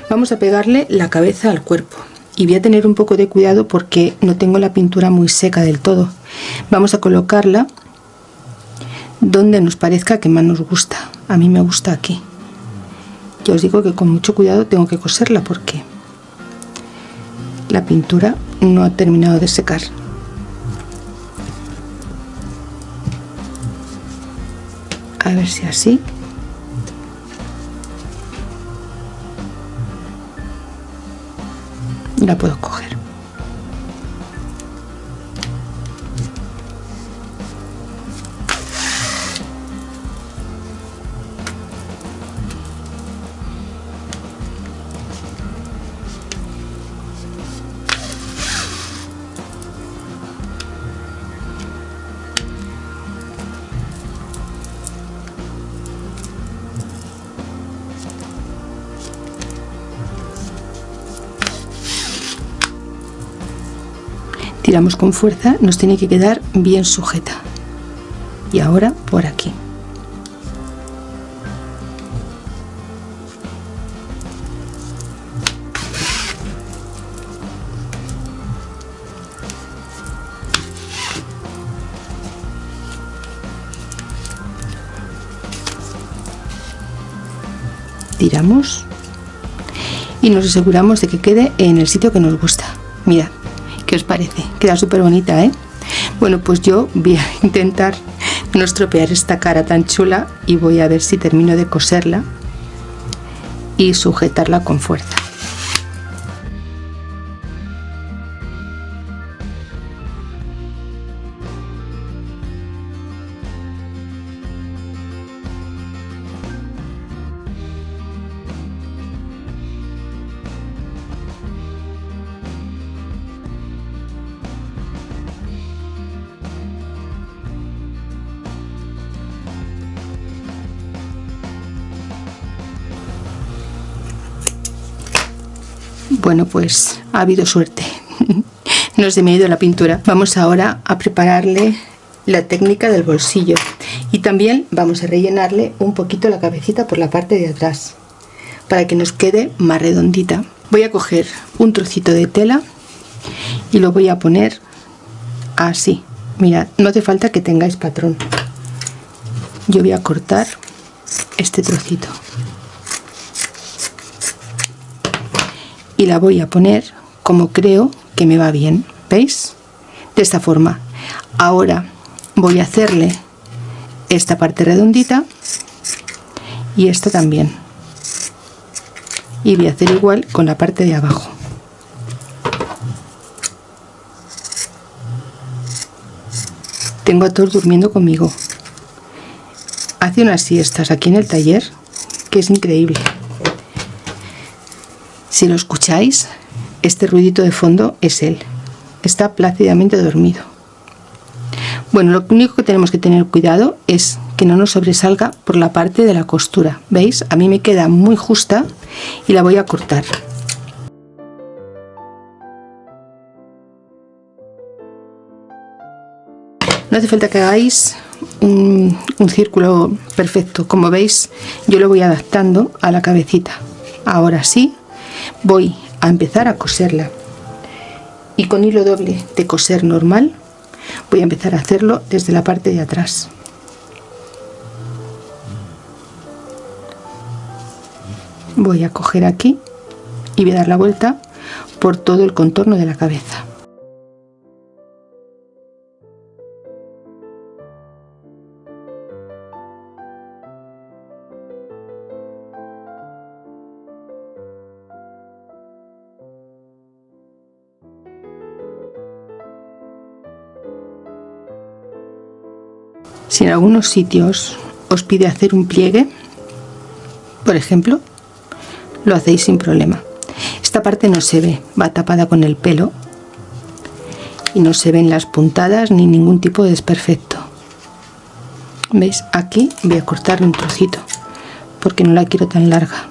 Vamos a pegarle la cabeza al cuerpo y voy a tener un poco de cuidado porque no tengo la pintura muy seca del todo. Vamos a colocarla donde nos parezca que más nos gusta. A mí me gusta aquí. Ya os digo que con mucho cuidado tengo que coserla porque la pintura no ha terminado de secar. A ver si así. La puedo coger. Tiramos con fuerza, nos tiene que quedar bien sujeta. Y ahora por aquí. Tiramos y nos aseguramos de que quede en el sitio que nos gusta. Mirad. ¿Qué os parece? Queda súper bonita, ¿eh? Bueno, pues yo voy a intentar no estropear esta cara tan chula y voy a ver si termino de coserla y sujetarla con fuerza. Bueno, pues ha habido suerte. No se me ha ido la pintura. Vamos ahora a prepararle la técnica del bolsillo y también vamos a rellenarle un poquito la cabecita por la parte de atrás para que nos quede más redondita. Voy a coger un trocito de tela y lo voy a poner así. Mirad, no hace falta que tengáis patrón. Yo voy a cortar este trocito y la voy a poner como creo que me va bien. ¿Veis? De esta forma. Ahora voy a hacerle esta parte redondita y esta también, y voy a hacer igual con la parte de abajo. Tengo a todos durmiendo conmigo. Hace unas siestas aquí en el taller que es increíble. Si lo escucháis, este ruidito de fondo es él. Está plácidamente dormido. Bueno, lo único que tenemos que tener cuidado es que no nos sobresalga por la parte de la costura. ¿Veis? A mí me queda muy justa y la voy a cortar. No hace falta que hagáis un círculo perfecto. Como veis, yo lo voy adaptando a la cabecita. Ahora sí, voy a empezar a coserla. Y con hilo doble de coser normal, voy a empezar a hacerlo desde la parte de atrás. Voy a coger aquí y voy a dar la vuelta por todo el contorno de la cabeza. Si en algunos sitios os pide hacer un pliegue, por ejemplo, lo hacéis sin problema. Esta parte no se ve, va tapada con el pelo y no se ven las puntadas ni ningún tipo de desperfecto. ¿Veis? Aquí voy a cortarle un trocito porque no la quiero tan larga.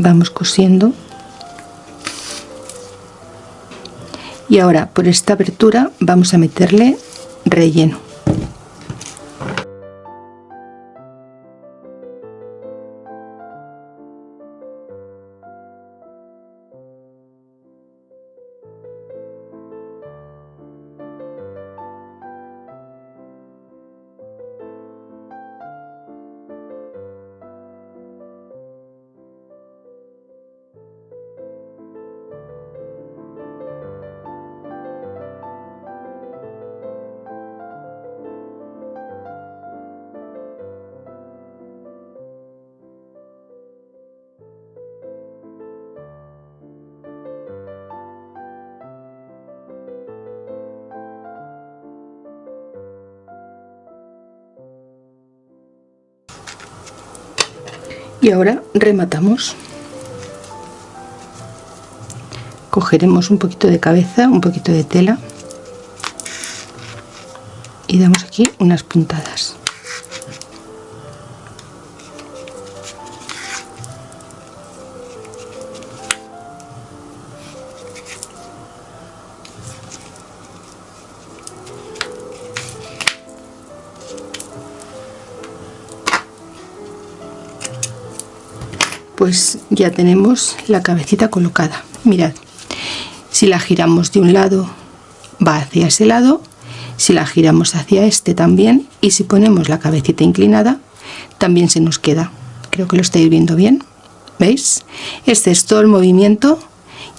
Vamos cosiendo Y ahora por esta abertura vamos a meterle relleno. Y ahora rematamos. Cogeremos un poquito de cabeza, un poquito de tela y damos aquí unas puntadas. Pues ya tenemos la cabecita colocada. Mirad, si la giramos de un lado va hacia ese lado, si la giramos hacia este también, y si ponemos la cabecita inclinada también se nos queda. Creo que lo estáis viendo bien, ¿veis? Este es todo el movimiento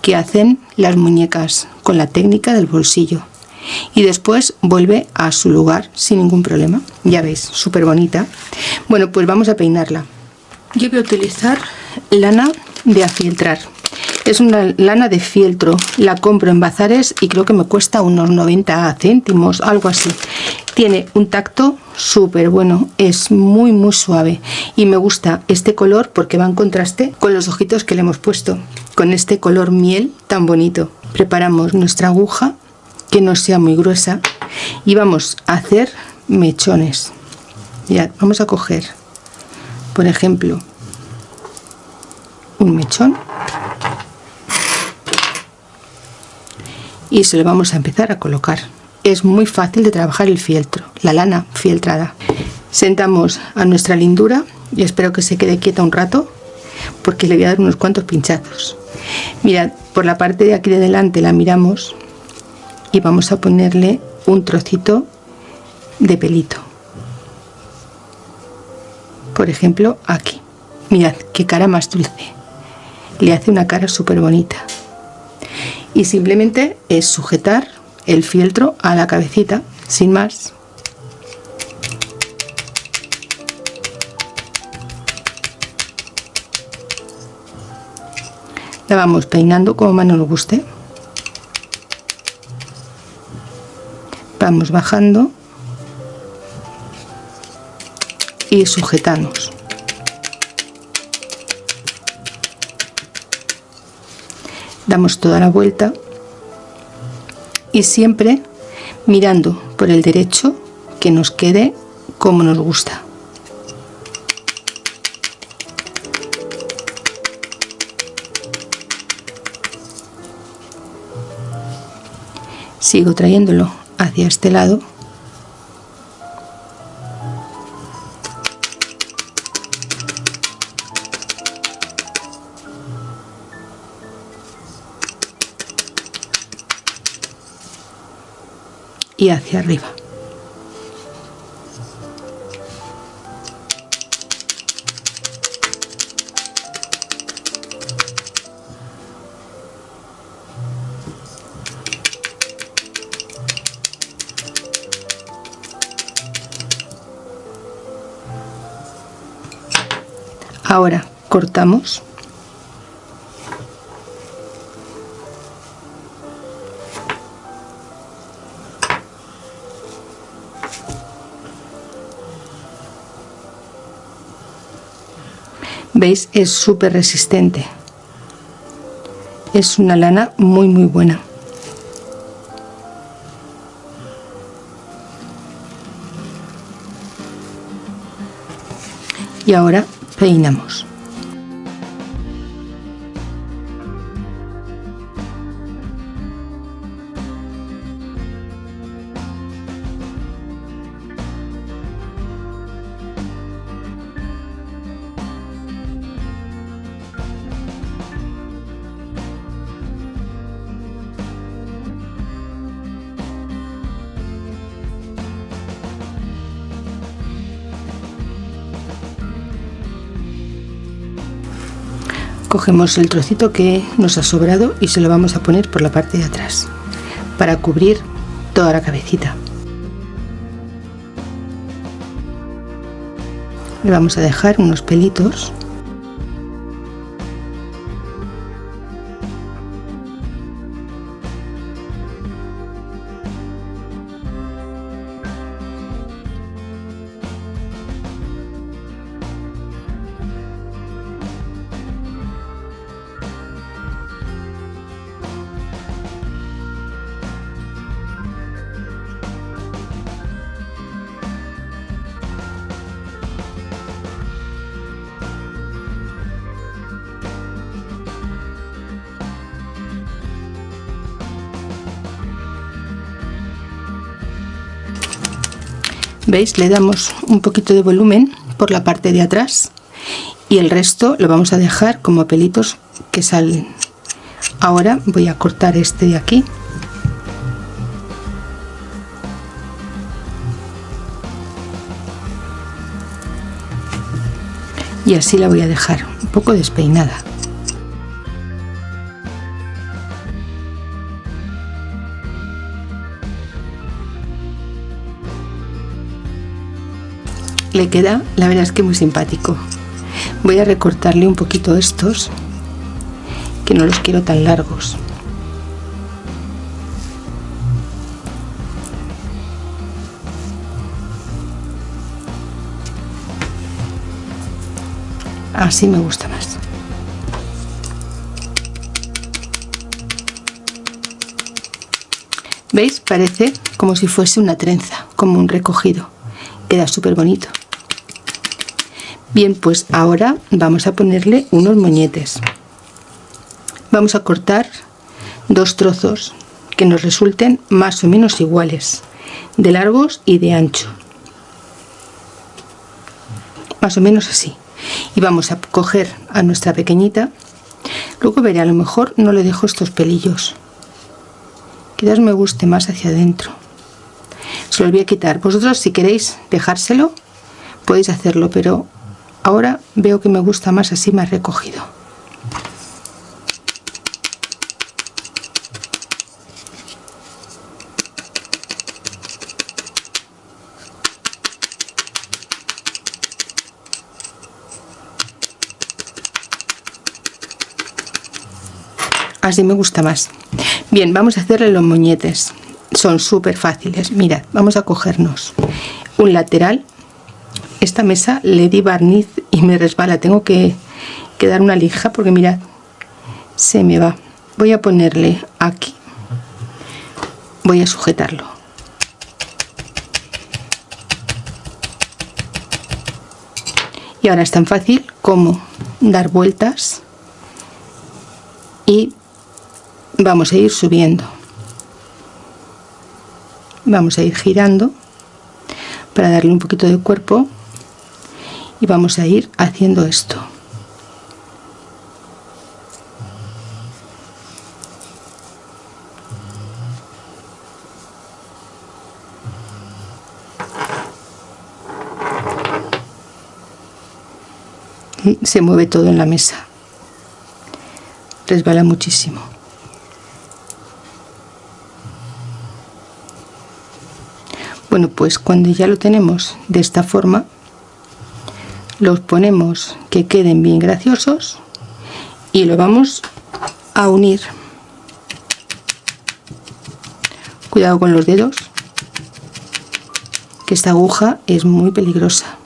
que hacen las muñecas con la técnica del bolsillo, y después vuelve a su lugar sin ningún problema. Ya veis, súper bonita. Bueno, pues vamos a peinarla. Yo voy a utilizar lana de afieltrar. Es una lana de fieltro, la compro en bazares y creo que me cuesta unos 90 céntimos, algo así. Tiene un tacto súper bueno, es muy suave y me gusta este color porque va en contraste con los ojitos que le hemos puesto, con este color miel tan bonito. Preparamos nuestra aguja, que no sea muy gruesa, y vamos a hacer mechones. Ya, vamos a coger, por ejemplo, un mechón y se lo vamos a empezar a colocar. Es muy fácil de trabajar el fieltro, la lana fieltrada. Sentamos a nuestra lindura y espero que se quede quieta un rato porque le voy a dar unos cuantos pinchazos. Mirad, por la parte de aquí de delante la miramos y vamos a ponerle un trocito de pelito, por ejemplo aquí. Mirad qué cara más dulce, le hace una cara súper bonita. Y simplemente es sujetar el fieltro a la cabecita, sin más. La vamos peinando como más nos guste. Vamos bajando y sujetamos. Damos toda la vuelta y siempre mirando por el derecho, que nos quede como nos gusta. Sigo trayéndolo hacia este lado. Y hacia arriba. Ahora cortamos. ¿Veis? Es súper resistente. Es una lana muy buena. Y ahora peinamos. Cogemos el trocito que nos ha sobrado y se lo vamos a poner por la parte de atrás para cubrir toda la cabecita. Le vamos a dejar unos pelitos. ¿Veis? Le damos un poquito de volumen por la parte de atrás y el resto lo vamos a dejar como pelitos que salen. Ahora voy a cortar este de aquí. Y así la voy a dejar un poco despeinada. Le queda, la verdad es que muy simpático. Voy a recortarle un poquito estos, que no los quiero tan largos. Así me gusta más. ¿Veis? Parece como si fuese una trenza, como un recogido. Queda súper bonito. Bien, pues ahora vamos a ponerle unos moñetes. Vamos a cortar dos trozos que nos resulten más o menos iguales, de largos y de ancho. Más o menos así. Y vamos a coger a nuestra pequeñita. Luego veré, a lo mejor no le dejo estos pelillos. Quizás me guste más hacia adentro. Se los voy a quitar. Vosotros, si queréis dejárselo, podéis hacerlo, pero ahora veo que me gusta más así, más recogido. Así me gusta más. Bien, vamos a hacerle los moñetes. Son súper fáciles. Mirad, vamos a cogernos un lateral. Esta mesa le di barniz y me resbala. Tengo que dar una lija porque mirad, se me va. Voy a ponerle aquí. Voy a sujetarlo. Y ahora es tan fácil como dar vueltas y vamos a ir subiendo. Vamos a ir girando para darle un poquito de cuerpo y vamos a ir haciendo esto. Y se mueve todo en la mesa. Resbala muchísimo. Bueno, pues cuando ya lo tenemos de esta forma, los ponemos que queden bien graciosos y lo vamos a unir. Cuidado con los dedos, que esta aguja es muy peligrosa.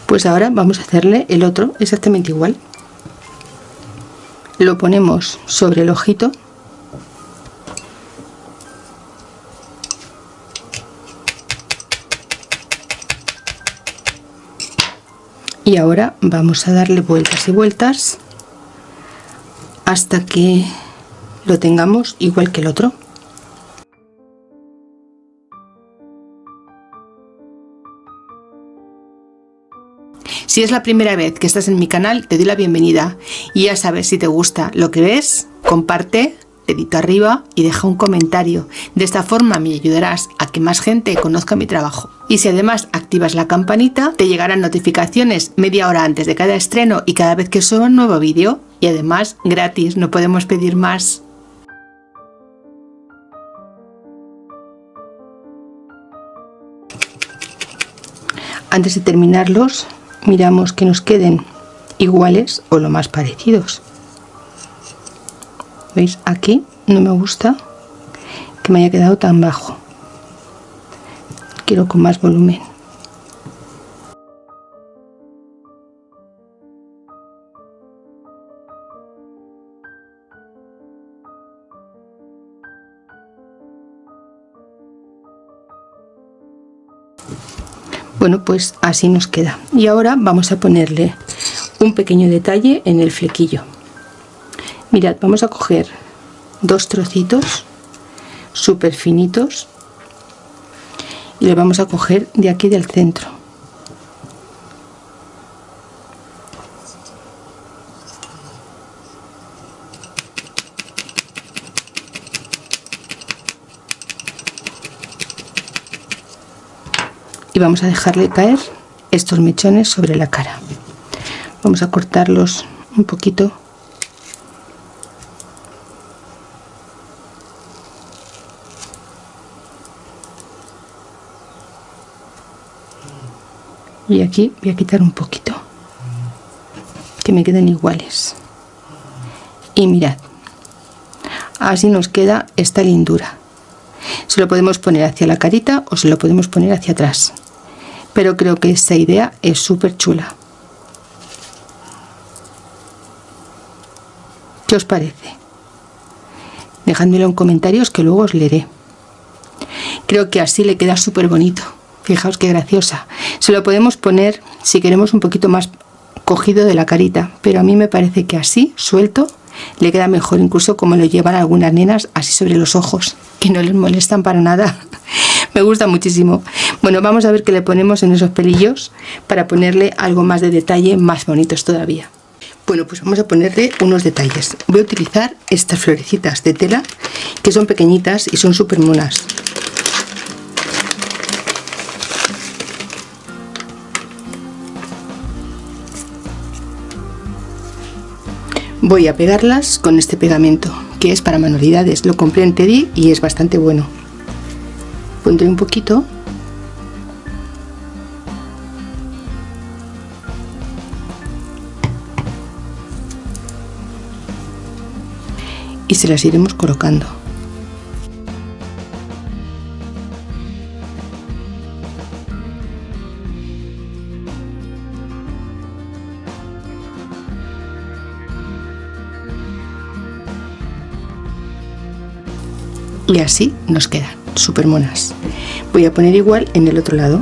Pues ahora vamos a hacerle el otro exactamente igual. Lo ponemos sobre el ojito. Y ahora vamos a darle vueltas y vueltas hasta que lo tengamos igual que el otro. Si es la primera vez que estás en mi canal, te doy la bienvenida y ya sabes, si te gusta lo que ves, comparte, dedito arriba y deja un comentario. De esta forma me ayudarás a que más gente conozca mi trabajo. Y si además activas la campanita, te llegarán notificaciones media hora antes de cada estreno y cada vez que suba un nuevo vídeo. Y además, gratis, no podemos pedir más. Antes de terminarlos, miramos que nos queden iguales o lo más parecidos. ¿Veis? Aquí no me gusta que me haya quedado tan bajo. Quiero con más volumen. Bueno, pues así nos queda. Y ahora vamos a ponerle un pequeño detalle en el flequillo. Mirad, vamos a coger dos trocitos súper finitos y los vamos a coger de aquí del centro. Y vamos a dejarle caer estos mechones sobre la cara. Vamos a cortarlos un poquito. Y aquí voy a quitar un poquito, que me queden iguales. Y mirad, así nos queda esta lindura. Se lo podemos poner hacia la carita o se lo podemos poner hacia atrás, pero creo que esta idea es súper chula. ¿Qué os parece? Dejádmelo en comentarios que luego os leeré. Creo que así le queda súper bonito. Fijaos qué graciosa. Se lo podemos poner si queremos un poquito más cogido de la carita, pero a mí me parece que así, suelto, le queda mejor, incluso como lo llevan algunas nenas así sobre los ojos, que no les molestan para nada. Me gusta muchísimo. Bueno, vamos a ver qué le ponemos en esos pelillos para ponerle algo más de detalle, más bonitos todavía. Bueno, pues vamos a ponerle unos detalles. Voy a utilizar estas florecitas de tela que son pequeñitas y son súper monas. Voy a pegarlas con este pegamento que es para manualidades. Lo compré en Teddy y es bastante bueno. Pondré un poquito. Y se las iremos colocando. Y así nos quedan súper monas. Voy a poner igual en el otro lado.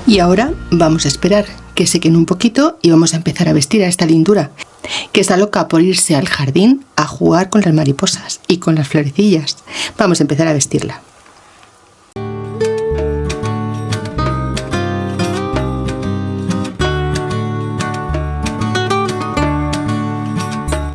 Y ahora vamos a esperar que sequen un poquito y vamos a empezar a vestir a esta lindura, que está loca por irse al jardín a jugar con las mariposas y con las florecillas. Vamos a empezar a vestirla.